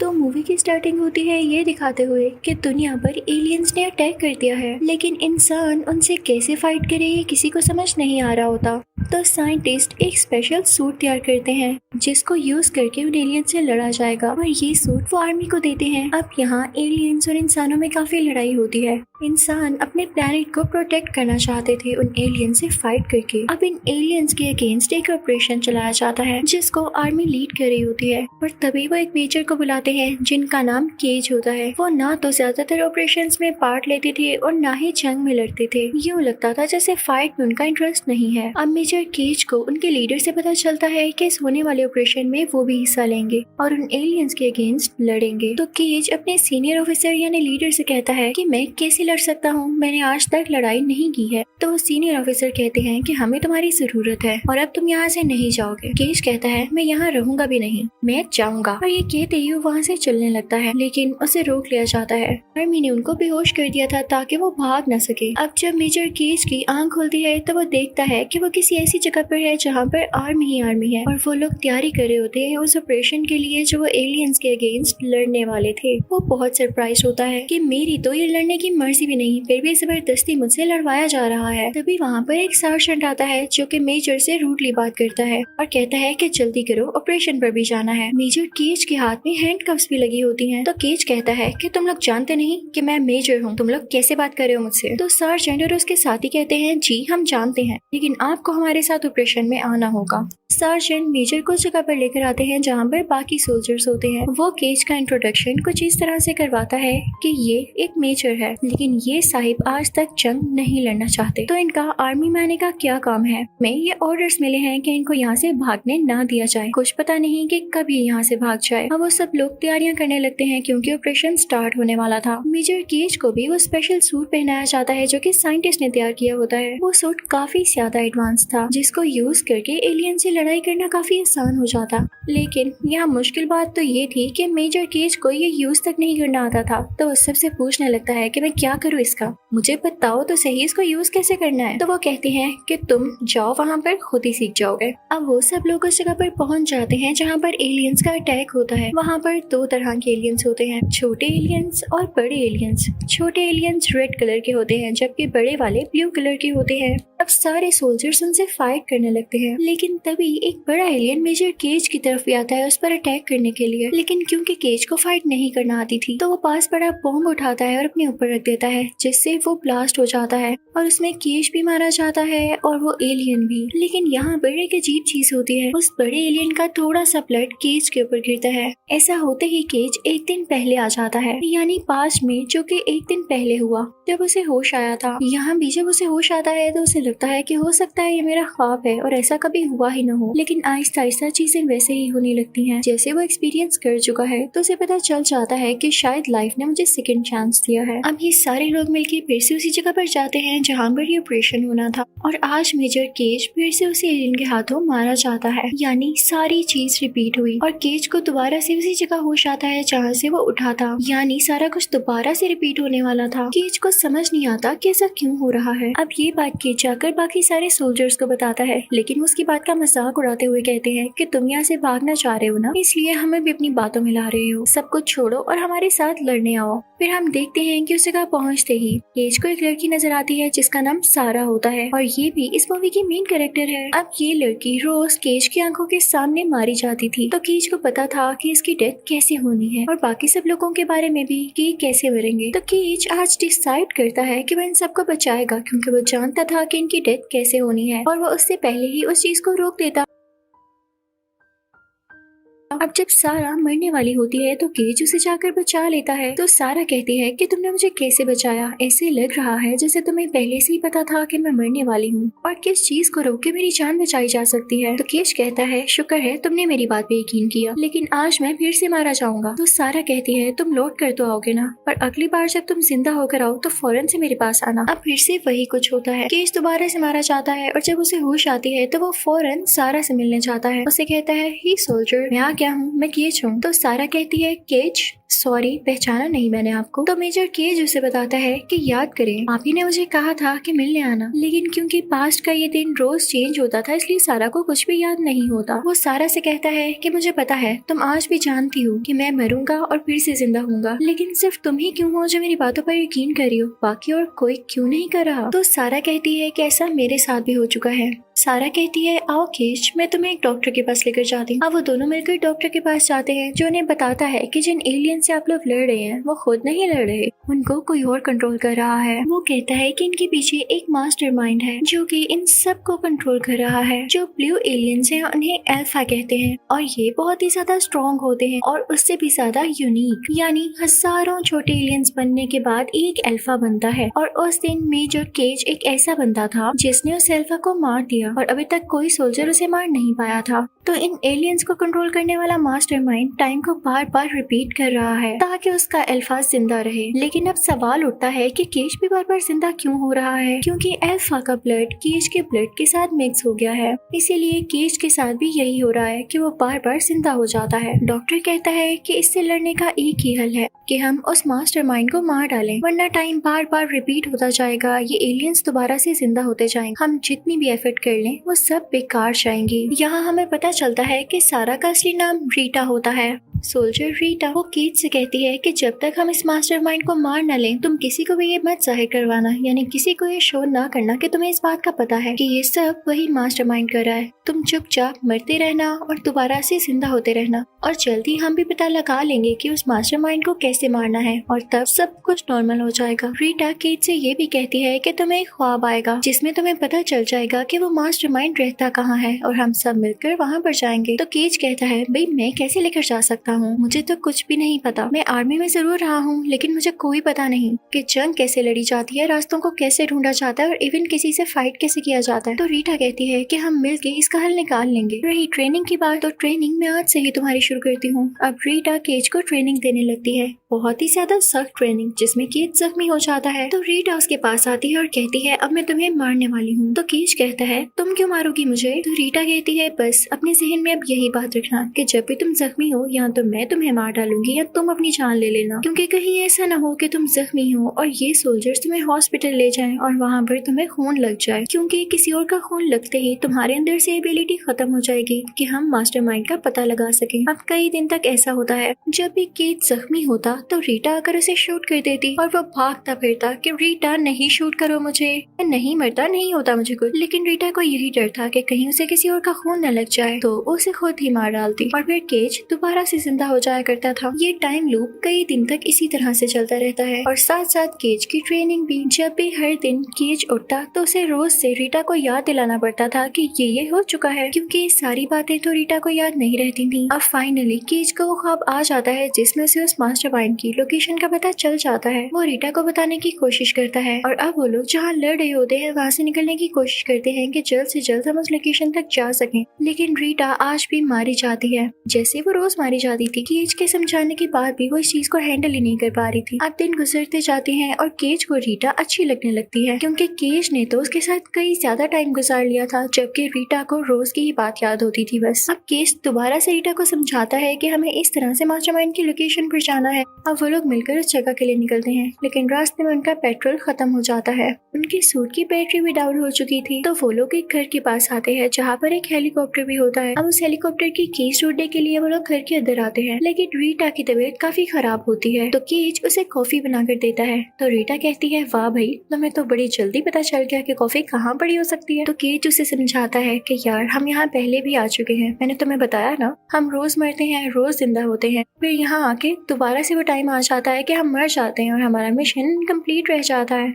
तो मूवी की स्टार्टिंग होती है ये दिखाते हुए कि दुनिया पर एलियंस ने अटैक कर दिया है, लेकिन इंसान उनसे कैसे फाइट करे ये किसी को समझ नहीं आ रहा होता। तो साइंटिस्ट एक स्पेशल सूट तैयार करते हैं जिसको यूज करके उन एलियंस से लड़ा जाएगा, और ये सूट वो आर्मी को देते हैं। अब यहाँ एलियंस और इंसानों में काफी लड़ाई होती है। इंसान अपने प्लेनेट को प्रोटेक्ट करना चाहते थे उन एलियंस से फाइट करके। अब इन एलियंस के अगेंस्ट एक ऑपरेशन चलाया जाता है जिसको आर्मी लीड कर रही होती है, और तभी वो एक मेजर को बुलाते हैं जिनका नाम केज होता है। वो ना तो ज्यादातर ऑपरेशंस में पार्ट लेते थे और ना ही जंग में लड़ते थे। यूँ लगता था जैसे फाइट में उनका इंटरेस्ट नहीं है। अब मेजर केज को उनके लीडर से पता चलता है कि इस होने वाले ऑपरेशन में वो भी हिस्सा लेंगे और उन एलियंस के अगेंस्ट लड़ेंगे। तो केज अपने सीनियर ऑफिसर यानी लीडर से कहता है कि मैं कैसे लड़ सकता हूँ, मैंने आज तक लड़ाई नहीं की है। तो सीनियर ऑफिसर कहते हैं कि हमें तुम्हारी जरूरत है और अब तुम यहाँ से नहीं जाओगे। केज कहता है मैं यहाँ रहूंगा भी नहीं, मैं जाऊंगा। और ये कहते ही वो वहाँ से चलने लगता है, लेकिन उसे रोक लिया जाता है। आर्मी ने उनको बेहोश कर दिया था ताकि वो भाग न सके। अब जब मेजर केज की आंख खुलती है तो वो देखता है कि वो किसी ऐसी जगह पर है जहाँ पर आर्मी ही आर्मी है, और वो लोग तैयारी कर रहे होते हैं उस ऑपरेशन के लिए जो वो एलियंस के अगेंस्ट लड़ने वाले थे। वो बहुत सरप्राइज होता है कि मेरी तो ये लड़ने की मर्जी भी नहीं, फिर भी जबरदस्ती मुझसे लड़वाया जा रहा है। तभी वहाँ पर एक सार्जेंट आता है जो कि मेजर से रूडली बात करता है और कहता है कि जल्दी करो, ऑपरेशन पर भी जाना है। मेजर केज के हाथ में हैंडकफ्स भी लगी होती हैं। तो केज कहता है कि तुम लोग जानते नहीं कि मैं मेजर हूँ, तुम लोग कैसे बात कर रहे हो मुझसे। तो सार्जेंट और उसके साथी कहते हैं जी हम जानते हैं, लेकिन आपको हमारे साथ ऑपरेशन में आना होगा। सार्जेंट मेजर को जगह पर लेकर आते हैं जहाँ पर बाकी सोल्जर्स होते हैं। वो केज का इंट्रोडक्शन कुछ इस तरह से करवाता है कि ये एक मेजर है, लेकिन ये साहिब आज तक जंग नहीं लड़ना चाहते। तो इनका आर्मी में आने का क्या काम है? में ये ऑर्डर्स मिले हैं कि इनको यहाँ से भागने ना दिया जाए। कुछ पता नहीं कि कब ये यहाँ से भाग जाए। अब वो सब लोग तैयारियां करने लगते हैं क्योंकि ऑपरेशन स्टार्ट होने वाला था। मेजर केज को भी वो स्पेशल सूट पहनाया जाता है जो कि साइंटिस्ट ने तैयार किया होता है। वो सूट काफी ज्यादा एडवांस था जिसको यूज करके एलियन से लड़ाई करना काफी आसान हो जाता। लेकिन यहाँ मुश्किल बात तो ये थी कि मेजर केज को ये यूज तक नहीं करना आता था। तो वो सबसे पूछने लगता है कि मैं क्या करूँ इसका, मुझे बताओ तो सही इसको यूज कैसे करना है। तो वो कहते हैं कि तुम जाओ वहाँ पर खुद ही सीख जाओगे। अब वो सब लोग उस जगह पर पहुँच जाते हैं जहाँ पर एलियंस का अटैक होता है। वहाँ पर दो तरह के एलियंस होते हैं, छोटे एलियंस और बड़े एलियंस। छोटे एलियंस रेड कलर के होते हैं जबकि बड़े वाले ब्लू कलर के होते हैं। अब सारे सोल्जर्स उनसे फाइट करने लगते हैं, लेकिन तभी एक बड़ा एलियन मेजर केज की तरफ भी आता है उस पर अटैक करने के लिए। लेकिन क्योंकि केज को फाइट नहीं करना आती थी तो वो पास बड़ा बॉम्ब उठाता है और अपने ऊपर रख देता है, जिससे वो ब्लास्ट हो जाता है और उसमें केज भी मारा जाता है और वो एलियन भी। लेकिन यहाँ पर एक अजीब चीज होती है, उस बड़े एलियन का थोड़ा सा ब्लड केज के ऊपर गिरता है। ऐसा होते ही केज एक दिन पहले आ जाता है, यानी पास्ट में, जो कि एक दिन पहले हुआ जब उसे होश आया था। यहाँ भी जब उसे होश आता है तो उसे लगता है कि हो सकता है ये मेरा ख्वाब है और ऐसा कभी हुआ ही न हो। लेकिन आहिस्ता आहिस्ता चीजें वैसे ही होने लगती हैं जैसे वो एक्सपीरियंस कर चुका है। तो उसे पता चल जाता है कि शायद लाइफ ने मुझे सेकंड चांस दिया है। अब ये सारे लोग मिलकर फिर से उसी जगह पर जाते हैं जहाँ पर ये ऑपरेशन होना था, और आज मेजर केज फिर से उसी एलियन के हाथों मारा जाता है। यानी सारी चीज रिपीट हुई और केज को दोबारा से उसी जगह होश आता है जहाँ से वो उठा था। यानी सारा कुछ दोबारा से रिपीट होने वाला था। केज को समझ नहीं आता कि ऐसा क्यों हो रहा है। अब ये बात केज जाकर बाकी सारे सोल्जर्स को बताता है, लेकिन उसकी बात का मजाक उड़ाते हुए कहते हैं कि तुम यहाँ से भागना चाह रहे हो ना, इसलिए हमें भी अपनी बातों में ला रहे हो। सब कुछ छोड़ो और हमारे साथ लड़ने आओ। फिर हम देखते हैं कि उस जगह पहुँचते ही केज को एक लड़की नजर आती है जिसका नाम सारा होता है, और ये भी इस मूवी की मेन कैरेक्टर है। अब ये लड़की रोज केज की आंखों के सामने मारी जाती थी, तो केज को पता था कि इसकी डेथ कैसे होनी है और बाकी सब लोगों के बारे में भी कि कैसे मरेंगे। तो केज आज डिसाइड करता है कि वो इन सबको बचाएगा क्योंकि वो जानता था कि इनकी डेथ कैसे होनी है, और वो उससे पहले ही उस चीज को रोक देता। अब जब सारा मरने वाली होती है तो केज उसे जाकर बचा लेता है। तो सारा कहती है कि तुमने मुझे कैसे बचाया, ऐसे लग रहा है जैसे तुम्हें पहले से ही पता था कि मैं मरने वाली हूँ और किस चीज को रोक के मेरी जान बचाई जा सकती है। तो केज कहता है शुक्र है तुमने मेरी बात पे यकीन किया, लेकिन आज मैं फिर से मारा जाऊंगा। तो सारा कहती है तुम लौट कर तो आओगे ना, पर अगली बार जब तुम जिंदा होकर आओ तो फौरन से मेरे पास आना। अब फिर से वही कुछ होता है, केज दोबारा से मारा जाता है और जब उसे होश आती है तो वो फौरन सारा से मिलने जाता है। उसे कहता है ही सोल्जर मैं आ गया हूँ, मैं केज हूँ। तो सारा कहती है केज सॉरी, पहचाना नहीं मैंने आपको। तो मेजर केज उसे बताता है कि याद करें, आप ही ने मुझे कहा था कि मिलने आना, लेकिन क्योंकि पास्ट का ये दिन रोज चेंज होता था इसलिए सारा को कुछ भी याद नहीं होता। वो सारा से कहता है कि मुझे पता है तुम आज भी जानती हो कि मैं मरूंगा और फिर से जिंदा होऊंगा, लेकिन सिर्फ तुम ही क्यों हो जो मेरी बातों पर यकीन कर रही हो, बाकी और कोई क्यों नहीं कर रहा। तो सारा कहती है कि ऐसा मेरे साथ भी हो चुका है। सारा कहती है आओ केज, मैं तुम्हें एक डॉक्टर के पास लेकर जाती हूँ। अब वो दोनों मिलकर डॉक्टर के पास जाते हैं जो उन्हें बताता है कि जिन एलियन से आप लोग लड़ रहे हैं वो खुद नहीं लड़ रहे, उनको कोई और कंट्रोल कर रहा है। वो कहता है कि इनके पीछे एक मास्टरमाइंड है जो कि इन सब को कंट्रोल कर रहा है। जो ब्लू एलियंस हैं उन्हें अल्फा कहते हैं और ये बहुत ही ज्यादा स्ट्रॉन्ग होते हैं और उससे भी ज्यादा यूनिक, यानी हजारों छोटे एलियंस बनने के बाद एक अल्फा बनता है। और उस दिन मेजर केज एक ऐसा बंदा था जिसने उस अल्फा को मार दिया और अभी तक कोई सोल्जर उसे मार नहीं पाया था। तो इन एलियंस को कंट्रोल करने वाला मास्टरमाइंड टाइम को बार बार रिपीट कर रहा है ताकि उसका अल्फा जिंदा रहे। लेकिन अब सवाल उठता है कि केज भी बार बार जिंदा क्यों हो रहा है, क्योंकि अल्फा का ब्लड केज के ब्लड के साथ मिक्स हो गया है, इसीलिए केज के साथ भी यही हो रहा है कि वो बार बार जिंदा हो जाता है। डॉक्टर कहता है कि इससे लड़ने का एक ही हल है कि हम उस मास्टरमाइंड को मार डालें, वरना टाइम बार बार रिपीट होता जाएगा, ये एलियंस दोबारा से जिंदा होते जाएंगे, हम जितनी भी एफर्ट कर लें वो सब बेकार जाएंगी। यहाँ हमें पता चलता है कि सारा का असली नाम रीटा होता है। सोल्जर रीटा वो केज से कहती है कि जब तक हम इस मास्टरमाइंड को मार न लें तुम किसी को भी ये मत जाहिर करवाना, यानी किसी को ये शो ना करना कि तुम्हें इस बात का पता है कि ये सब वही मास्टरमाइंड कर रहा है। तुम चुपचाप मरते रहना और दोबारा से जिंदा होते रहना और जल्दी हम भी पता लगा लेंगे कि उस मास्टरमाइंड को कैसे मारना है और तब सब कुछ नॉर्मल हो जाएगा। रीटा केज से ये भी कहती है कि तुम्हें एक ख्वाब आएगा जिसमें तुम्हें पता चल जाएगा कि वो मास्टरमाइंड रहता कहाँ है और हम सब मिलकर वहाँ पर जाएंगे। तो केज कहता है भाई मैं कैसे लेकर जा सकता हूँ, मुझे तो कुछ भी नहीं पता। मैं आर्मी में जरूर रहा हूँ लेकिन मुझे कोई पता नहीं कि जंग कैसे लड़ी जाती है, रास्तों को कैसे ढूंढा जाता है और इवन किसी से फाइट कैसे किया जाता है। तो रीटा कहती है कि हम मिलके इसका हल निकाल लेंगे। रही ट्रेनिंग की बात, तो ट्रेनिंग मैं आज से ही तुम्हारी शुरू करती हूँ। अब रीटा केज को ट्रेनिंग देने लगती है, बहुत ही ज्यादा सख्त ट्रेनिंग जिसमें केज जख्मी हो जाता है। तो रीटा उसके पास आती है और कहती है अब मैं तुम्हें मारने वाली हूँ। तो केज कहता है तुम क्यों मारोगी मुझे। तो रीटा कहती है बस अपने जहन में अब यही बात रखना कि जब भी तुम जख्मी हो या तो मैं तुम्हें मार डालूंगी या तुम अपनी जान ले लेना, क्योंकि कहीं ऐसा ना हो कि तुम जख्मी हो और ये सोल्जर्स तुम्हें हॉस्पिटल ले जाएं और वहाँ पर तुम्हें खून लग जाए, क्योंकि किसी और का खून लगते ही तुम्हारे अंदर से एबिलिटी खत्म हो जाएगी कि हम मास्टरमाइंड का पता लगा सकें। अब कई दिन तक ऐसा होता है। जब भी केज जख्मी होता तो रीटा आकर उसे शूट कर देती और वो भागता फिरता कि रीटा नहीं शूट करो मुझे, मैं नहीं मरता, नहीं होता मुझे कुछ। लेकिन रीटा को यही डर था कि कहीं उसे किसी और का खून न लग जाए, तो उसे खुद ही मार डालती और फिर केज दोबारा से जिंदा हो जाया करता था। ये टाइम लूप कई दिन तक इसी तरह से चलता रहता है और साथ साथ केज की ट्रेनिंग भी। जब भी हर दिन केज उठता तो उसे रोज से रीटा को याद दिलाना पड़ता था कि ये हो चुका है, क्योंकि ये सारी बातें तो रीटा को याद नहीं रहती थी। अब फाइनली केज को ख्वाब आ जाता है जिसमें से उस मास्टरमाइंड की लोकेशन का पता चल जाता है। वो रीटा को बताने की कोशिश करता है और अब वो लोग जहाँ लड़ रहे होते हैं वहाँ से निकलने की कोशिश करते हैं कि जल्द से जल्द हम उस लोकेशन तक जा सकें। लेकिन रीटा आज भी मारी जाती है जैसे वो रोज मारी जाती थी। केज के समझाने के बाद भी वो इस चीज को हैंडल ही नहीं कर पा रही थी। अब दिन गुजरते जाते हैं और केज को रीटा अच्छी लगने लगती है, क्योंकि केज ने तो उसके साथ कई ज्यादा टाइम गुजार लिया था, जबकि रीटा को रोज की ही बात याद होती थी बस। अब केज दोबारा से रीटा को समझाता है कि हमें इस तरह से मास्टरमाइंड की लोकेशन पर जाना है। अब वो लोग मिलकर उस जगह के लिए निकलते हैं, लेकिन रास्ते में उनका पेट्रोल खत्म हो जाता है। उनकी सूट की बैटरी भी डाउन हो चुकी थी। तो वो लोग एक घर के पास आते हैं जहाँ पर एक हेलीकॉप्टर भी होता है। अब उस हेलीकॉप्टर की कीज ढूंढने के लिए वो लोग घर के अंदर आते हैं, लेकिन रीटा की तबीयत काफी खराब होती है। तो केज उसे कॉफी बनाकर देता है। तो रीटा कहती है वाह भाई, तुम्हें तो बड़ी जल्दी पता चल गया कि कॉफी कहाँ पड़ी हो सकती है। तो केज उसे समझाता है कि यार हम यहाँ पहले भी आ चुके हैं, मैंने तुम्हें बताया ना, हम रोज मरते हैं रोज जिंदा होते हैं, फिर यहाँ आके दोबारा से वो टाइम आ जाता है कि हम मर जाते हैं और हमारा मिशन इनकम्प्लीट रह जाता है।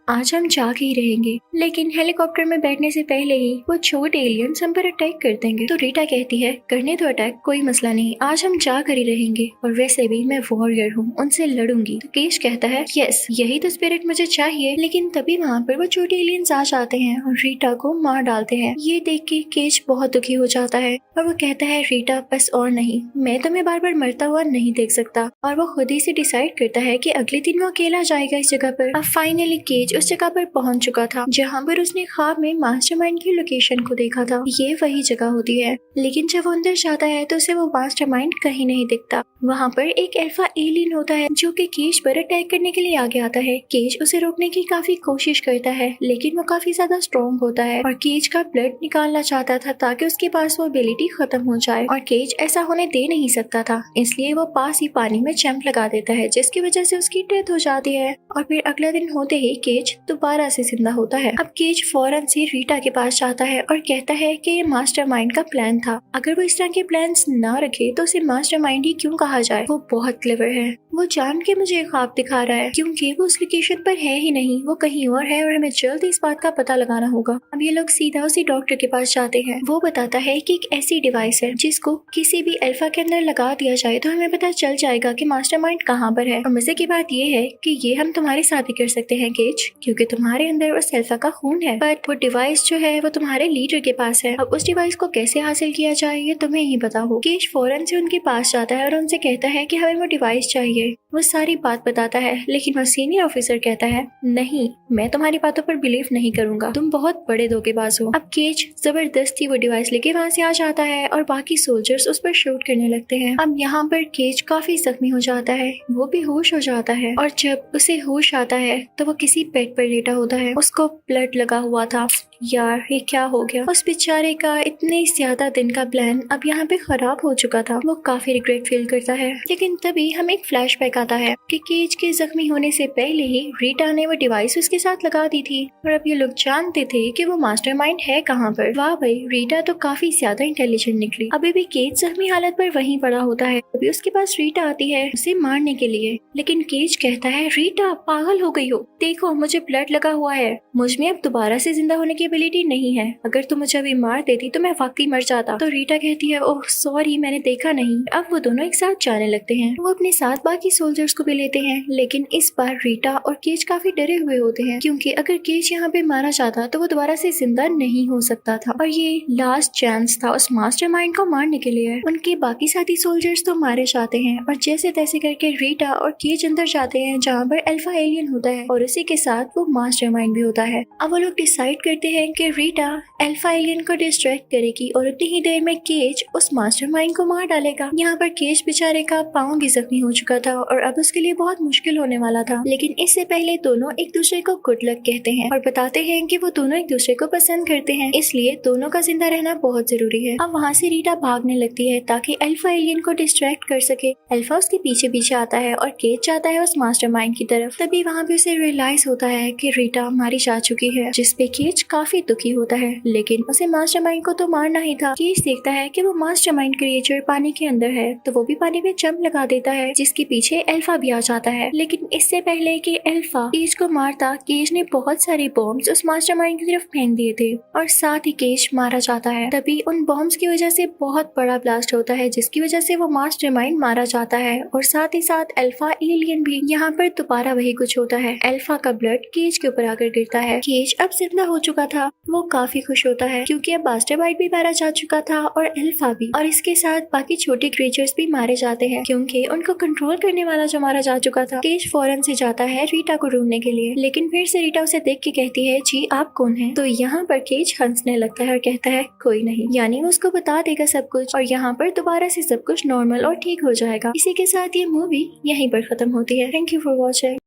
आज हम जाग ही रहेंगे, लेकिन हेलीकॉप्टर में बैठने से पहले ही वो छोटे एलियंस हम पर अटैक कर देंगे। तो रीटा कहती है करने तो अटैक, कोई मसला नहीं, आज हम जाग कर ही रहेंगे और वैसे भी मैं वॉरियर हूँ, उनसे लड़ूंगी। तो केज कहता है यस यही तो स्पिरिट मुझे चाहिए। लेकिन तभी वहाँ पर वो छोटे एलियंस आ जाते हैं और रीटा को मार डालते हैं। ये देख के केज बहुत दुखी हो जाता है और वो कहता है रीटा बस और नहीं, मैं तुम्हें बार बार मरता हुआ नहीं देख सकता। और वो खुद ही से डिसाइड करता है कि अगले दिन वो अकेला जाएगा इस जगह पर। अब फाइनली केज उस जगह पर पहुंच चुका था जहां पर उसने ख्वाब में मास्टरमाइंड की लोकेशन को देखा था। ये वही जगह होती है, लेकिन जब वो अंदर जाता है तो उसे वो मास्टरमाइंड कहीं नहीं दिखता। वहाँ पर एक अल्फा एलियन होता है जो कि केज पर अटैक करने के लिए आगे आता है। केज उसे रोकने की काफी कोशिश करता है, लेकिन वो काफी ज्यादा स्ट्रॉन्ग होता है और केज का ब्लड निकालना चाहता था ताकि उसके पास वो एबिलिटी खत्म हो जाए, और केज ऐसा होने दे नहीं सकता था, इसलिए वो पास ही पानी में जंप लगा देता है जिसकी वजह से उसकी डेथ हो जाती है। और फिर अगले दिन होते ही केज दोबारा से जिंदा होता है। अब केज फौरन से रीटा के पास जाता है और कहता है कि ये मास्टरमाइंड का प्लान था, अगर वो इस तरह के प्लान्स ना रखे तो उसे मास्टरमाइंड ही क्यों कहा जाए। वो बहुत क्लेवर है, वो जान के मुझे ख्वाब दिखा रहा है क्योंकि वो उस लोकेशन पर है ही नहीं, वो कहीं और है और हमें जल्द इस बात का पता लगाना होगा। अब ये लोग सीधा उसी डॉक्टर के पास जाते हैं। वो बताता है कि एक ऐसी डिवाइस है जिसको किसी भी अल्फा के अंदर लगा दिया जाए तो हमें पता चल जाएगा कि मास्टरमाइंड कहाँ पर है। और मजे की बात ये है कि ये हम तुम्हारे साथ ही कर सकते हैं केज, क्योंकि तुम्हारे अंदर उस अल्फा का खून है, बट वो डिवाइस जो है वो तुम्हारे लीडर के पास है। अब उस डिवाइस को कैसे हासिल किया जाए ये तुम्हें ही पता हो। केज फौरन से उनके पास जाता है और उनसे कहता है कि हमें वो डिवाइस चाहिए। वो सारी बात बताता है, लेकिन वो सीनियर ऑफिसर कहता है नहीं, मैं तुम्हारी बातों पर बिलीव नहीं करूंगा, तुम बहुत बड़े धोखेबाज हो। अब केज जबरदस्ती वो डिवाइस लेके वहाँ से आ जाता है और बाकी सोल्जर्स उस पर शूट करने लगते हैं। अब यहाँ पर केज काफी जख्मी हो जाता है, वो भी होश हो जाता है, और जब उसे होश आता है तो वो किसी बेड पर लेटा होता है, उसको ब्लड लगा हुआ था। यार ये क्या हो गया, उस बेचारे का इतने ज्यादा दिन का प्लान अब यहाँ पे खराब हो चुका था। वो काफी रिग्रेट फील करता है, लेकिन तभी हमें एक फ्लैशबैक आता है कि केज के जख्मी होने से पहले ही रीटा ने वो डिवाइस उसके साथ लगा दी थी, और अब ये लोग जानते थे कि वो मास्टरमाइंड है कहाँ पर। वाह भाई, रीटा तो काफी ज्यादा इंटेलिजेंट निकली। अभी भी केज जख्मी हालत पर वहीं पड़ा होता है, अभी उसके पास रीटा आती है उसे मारने के लिए, लेकिन केज कहता है रीटा पागल हो गई हो, देखो मुझे ब्लड लगा हुआ है, मुझ में अब दोबारा से जिंदा होने की एबिलिटी नहीं है, अगर तुम मुझे अभी मार देती तो मैं वाकई मर जाता। तो रीटा कहती है ओह सॉरी, मैंने देखा नहीं। अब वो दोनों एक साथ जाने लगते हैं। वो अपने साथ बाकी सोल्जर्स को भी लेते हैं, लेकिन इस बार रीटा और केज काफी डरे हुए होते हैं क्योंकि अगर केज यहाँ पे मारा जाता तो वो दोबारा से जिंदा नहीं हो सकता था, और ये लास्ट चांस था उस मास्टरमाइंड को मारने के लिए। उनके बाकी साथी सोल्जर्स तो मारे जाते हैं और जैसे तैसे करके रीटा और केज अंदर जाते हैं जहाँ पर अल्फा एलियन होता है और उसी के साथ वो मास्टरमाइंड भी होता है। अब वो लोग डिसाइड करते हैं कि रीटा अल्फा एलियन को डिस्ट्रैक्ट करेगी और उतनी ही देर में केज उस मास्टरमाइंड को मार डालेगा। यहाँ पर केज बेचारे का पाँव भी जख्मी हो चुका था और अब उसके लिए बहुत मुश्किल होने वाला था, लेकिन इससे पहले दोनों एक दूसरे को गुड लक कहते हैं और बताते हैं कि वो दोनों एक दूसरे को पसंद करते हैं, इसलिए दोनों का जिंदा रहना बहुत जरूरी है। अब वहाँ से रीटा भागने लगती है ताकि अल्फा एलियन को डिस्ट्रैक्ट कर सके। अल्फा उसके पीछे पीछे आता है और केज जाता है उस मास्टरमाइंड की तरफ। तभी वहाँ पे उसे रियलाइज होता है कि रीटा मारी जा चुकी है, जिसपे केज काफी दुखी होता है, लेकिन उसे मास्टरमाइंड को तो मारना ही था। केज देखता है कि वो मास्टरमाइंड क्रिएचर पानी के अंदर है, तो वो भी पानी में जंप लगा देता है, जिसके पीछे अल्फा भी आ जाता है। लेकिन इससे पहले कि अल्फा केज को मारता, केज ने बहुत सारे बॉम्ब्स उस मास्टरमाइंड की तरफ फेंक दिए थे और साथ ही केज मारा जाता है। तभी उन बॉम्ब्स की वजह से बहुत बड़ा ब्लास्ट होता है, जिसकी वजह से वो मास्टरमाइंड मारा जाता है और साथ ही साथ अल्फा एलियन भी। यहाँ पर दोबारा वही कुछ होता है, अल्फा का ब्लड केज के ऊपर आकर गिरता है। केज अब जिंदा हो चुका था, वो काफी खुश होता है क्योंकि अब मास्टरमाइंड भी मारा जा चुका था और अल्फा भी, और इसके साथ बाकी छोटे क्रिएचर्स भी मारे जाते हैं क्योंकि उनको कंट्रोल करने वाला जो मारा जा चुका था। केज फौरन से जाता है रीटा को ढूंढने के लिए, लेकिन फिर से रीटा उसे देख के कहती है जी आप कौन हैं? तो यहाँ पर केज हंसने लगता है और कहता है कोई नहीं, यानी वो उसको बता देगा सब कुछ और यहाँ पर दोबारा से सब कुछ नॉर्मल और ठीक हो जाएगा। इसी के साथ ये मूवी यहीं पर खत्म होती है। Thank you for watching.